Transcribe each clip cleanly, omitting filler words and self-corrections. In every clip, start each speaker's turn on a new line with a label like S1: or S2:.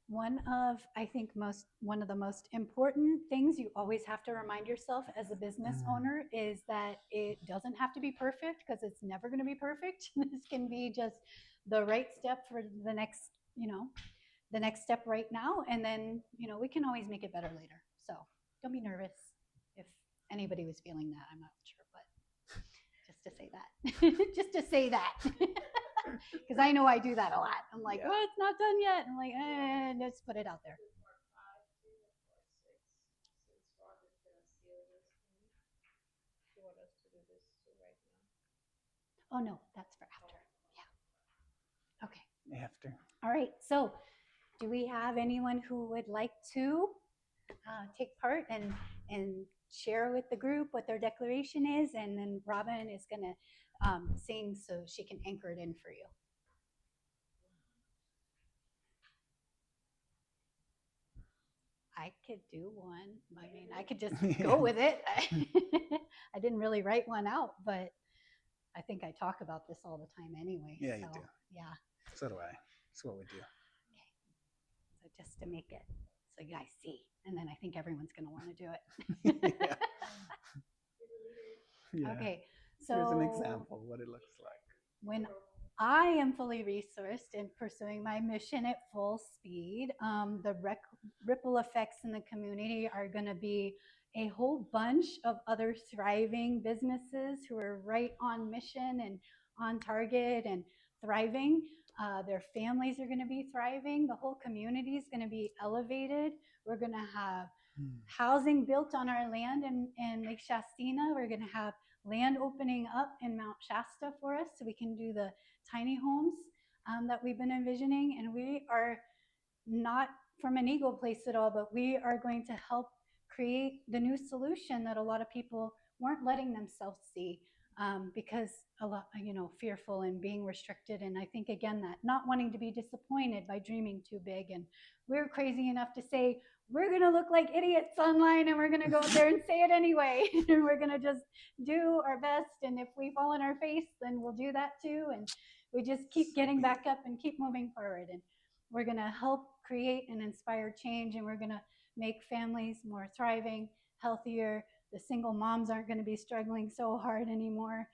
S1: One of the most important things you always have to remind yourself as a business owner is that it doesn't have to be perfect, because it's never going to be perfect. This can be just the right step for the next, the next step right now, and then, we can always make it better later. So don't be nervous if anybody was feeling that. I'm not sure, but just to say that, just to say that. Because I know I do that a lot. I'm like,
S2: Yeah.
S1: oh, it's not done yet. I'm like, let's put it out there. Oh no, that's for after. Yeah. Okay.
S2: After.
S1: All right. So, do we have anyone who would like to take part and share with the group what their declaration is, and then Robin is going to sing so she can anchor it in for you. I could do one. I mean, I could just go with it. I didn't really write one out, but I think I talk about this all the time anyway.
S2: Yeah, you
S1: So,
S2: do.
S1: yeah.
S2: So do I. That's what we do.
S1: Okay. So, just to make it so you guys see. And then I think everyone's going to want to do it.
S2: Yeah. Yeah.
S1: Okay.
S2: Here's an
S1: So,
S2: example of what it looks like.
S1: when I am fully resourced and pursuing my mission at full speed, ripple effects in the community are going to be a whole bunch of other thriving businesses who are right on mission and on target and thriving. Their families are going to be thriving. The whole community is going to be elevated. We're going to have housing built on our land in Lake Shastina. We're going to have land opening up in Mount Shasta for us so we can do the tiny homes that we've been envisioning. And we are not from an ego place at all, but we are going to help create the new solution that a lot of people weren't letting themselves see, because a lot, fearful and being restricted. And I think, again, that not wanting to be disappointed by dreaming too big. And we're crazy enough to say, we're going to look like idiots online, and we're going to go out there and say it anyway. And we're going to just do our best. And if we fall on our face, then we'll do that too. And we just keep getting back up and keep moving forward. And we're going to help create and inspire change, and we're going to make families more thriving, healthier. The single moms aren't going to be struggling so hard anymore.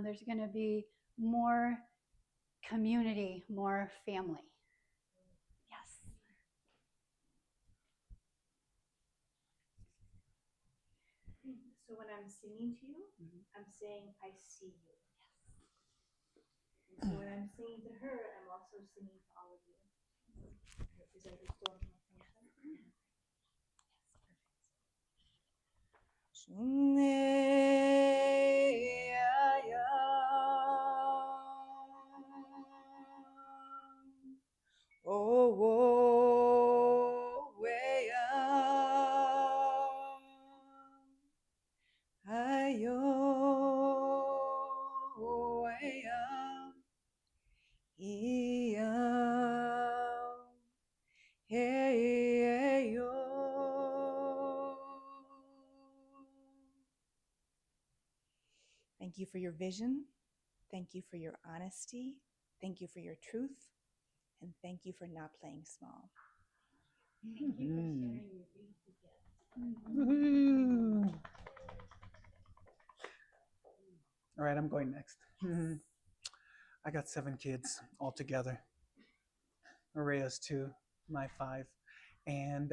S1: There's going to be more community, more family. Yes.
S3: So when I'm singing to you, I'm saying, I see you. And so when I'm singing to her, I'm also singing to all of you. Is that just going from my Oh, oh, way ayo, way iya, hey, yo. Thank you for your vision. Thank you for your honesty. Thank you for your truth. And thank you for not playing small.
S1: Thank you for sharing your beautiful gift.
S2: Woo-hoo. All right, I'm going next. I got 7 kids all together. Maria's 2, my 5. And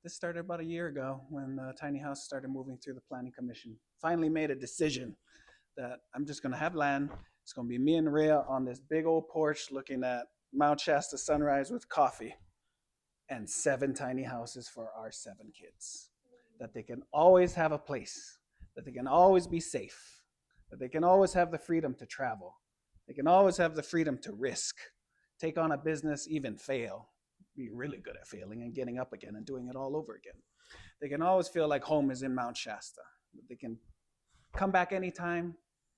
S2: this started about a year ago when the tiny house started moving through the planning commission. Finally made a decision that I'm just going to have land. It's going to be me and Rhea on this big old porch looking at Mount Shasta sunrise with coffee, and 7 tiny houses for our 7 kids. That they can always have a place, that they can always be safe, that they can always have the freedom to travel. They can always have the freedom to risk, take on a business, even fail, be really good at failing and getting up again and doing it all over again. They can always feel like home is in Mount Shasta. They can come back anytime,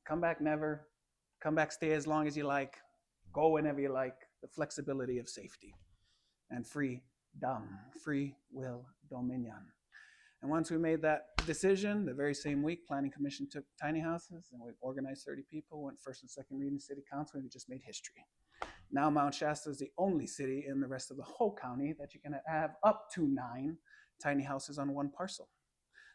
S2: come back never, come back, stay as long as you like, go whenever you like, the flexibility of safety and free will dominion. And once we made that decision, the very same week, Planning Commission took tiny houses and we organized 30 people, went first and second reading city council, and we just made history. Now Mount Shasta is the only city in the rest of the whole county that you can have up to 9 tiny houses on one parcel.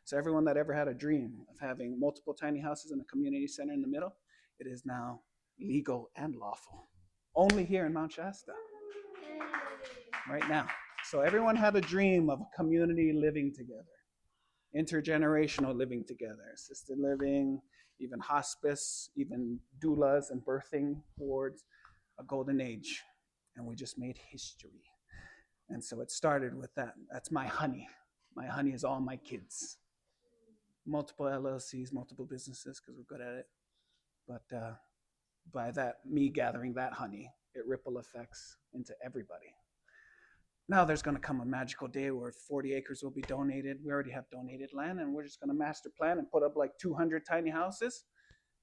S2: So everyone that ever had a dream of having multiple tiny houses in a community center in the middle, it is now legal and lawful. Only here in Mount Shasta, right now. So everyone had a dream of a community living together, intergenerational living together, assisted living, even hospice, even doulas and birthing wards, a golden age. And we just made history. And so it started with that. That's my honey. My honey is all my kids. Multiple LLCs, multiple businesses, because we're good at it. But by that, me gathering that honey, it ripple effects into everybody. Now there's going to come a magical day where 40 acres will be donated. We already have donated land, and we're just going to master plan and put up like 200 tiny houses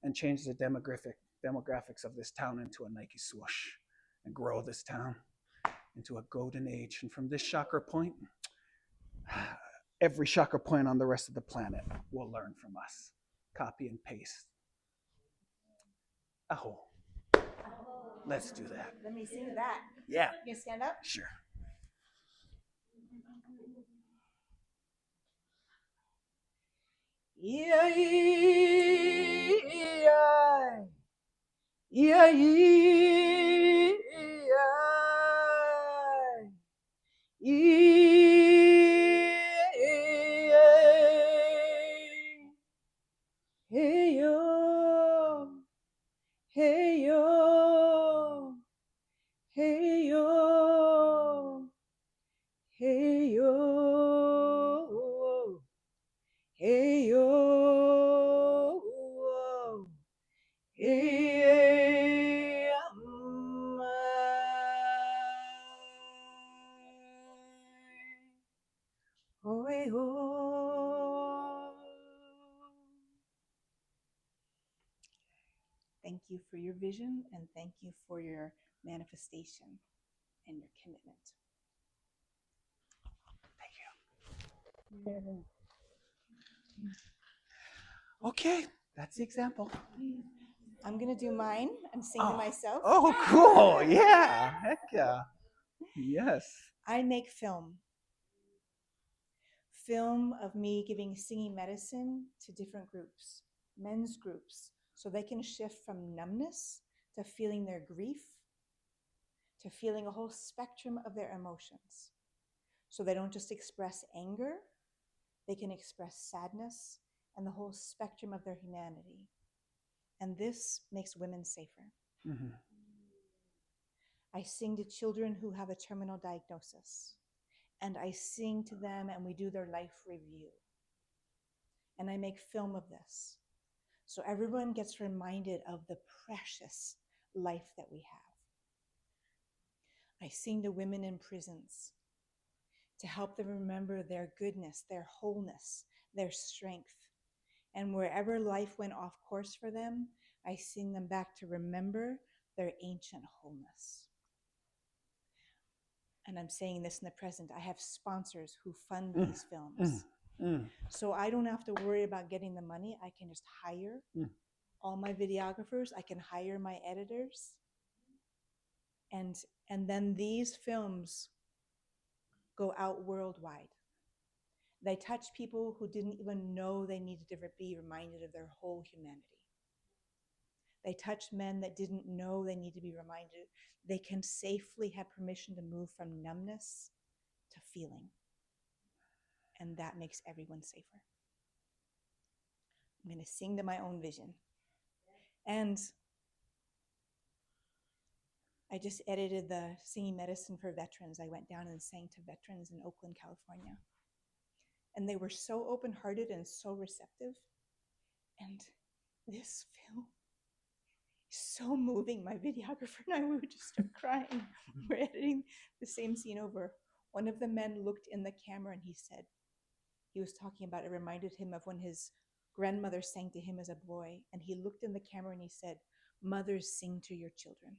S2: and change the demographics of this town into a Nike swoosh and grow this town into a golden age. And from this chakra point, every chakra point on the rest of the planet will learn from us. Copy and paste. Aho. Let's do that.
S3: Let me sing that.
S2: Yeah.
S3: You can stand up?
S2: Sure.
S3: Yeah, yeah, yeah, hey yo, hey yo, hey yo, hey yo, hey yo, hey, oh, hey, oh. Thank you for your vision, and thank you for your manifestation and your commitment.
S2: Thank you. Okay, that's the example.
S3: I'm going to do mine and sing to myself.
S2: Oh, cool. Yeah. Heck yeah. Yes.
S3: I make film. Film of me giving singing medicine to different groups, men's groups, so they can shift from numbness to feeling their grief, to feeling a whole spectrum of their emotions. So they don't just express anger, they can express sadness and the whole spectrum of their humanity. And this makes women safer.
S2: Mm-hmm.
S3: I sing to children who have a terminal diagnosis, and I sing to them and we do their life review. And I make film of this. So everyone gets reminded of the precious life that we have. I sing to women in prisons to help them remember their goodness, their wholeness, their strength. And wherever life went off course for them, I sing them back to remember their ancient wholeness. And I'm saying this in the present. I have sponsors who fund these films. So I don't have to worry about getting the money. I can just hire all my videographers. I can hire my editors. And then these films go out worldwide. They touch people who didn't even know they needed to be reminded of their whole humanity. They touch men that didn't know they need to be reminded. They can safely have permission to move from numbness to feeling. And that makes everyone safer. I'm going to sing to my own vision. And I just edited the Singing Medicine for Veterans. I went down and sang to veterans in Oakland, California. And they were so open-hearted and so receptive. And this film is so moving. My videographer and I, we would just start crying. We're editing the same scene over. One of the men looked in the camera and he said, he was talking about, it reminded him of when his grandmother sang to him as a boy. And he looked in the camera and he said, "Mothers, sing to your children."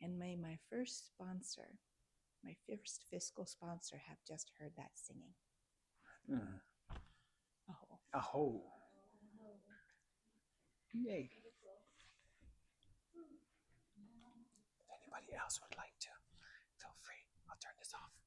S3: And my first sponsor, my first fiscal sponsor, have just heard that singing.
S2: Mm.
S3: Oh.
S2: Aho. Yay. If anybody else would like to, feel free. I'll turn this off.